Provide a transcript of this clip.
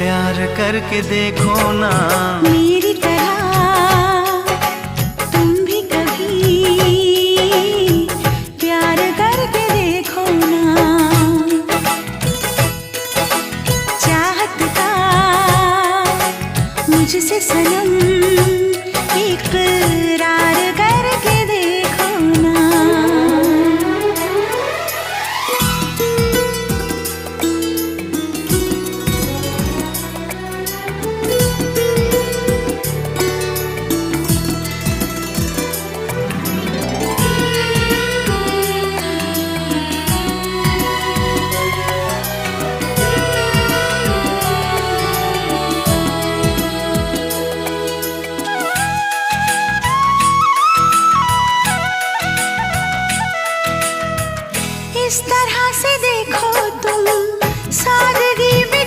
प्यार करके देखो ना मेरी तरह तुम भी कभी प्यार करके देखो ना। चाहत का मुझसे सनम इकरार करके देखो ना। इस तरह से देखो तुम सादगी में।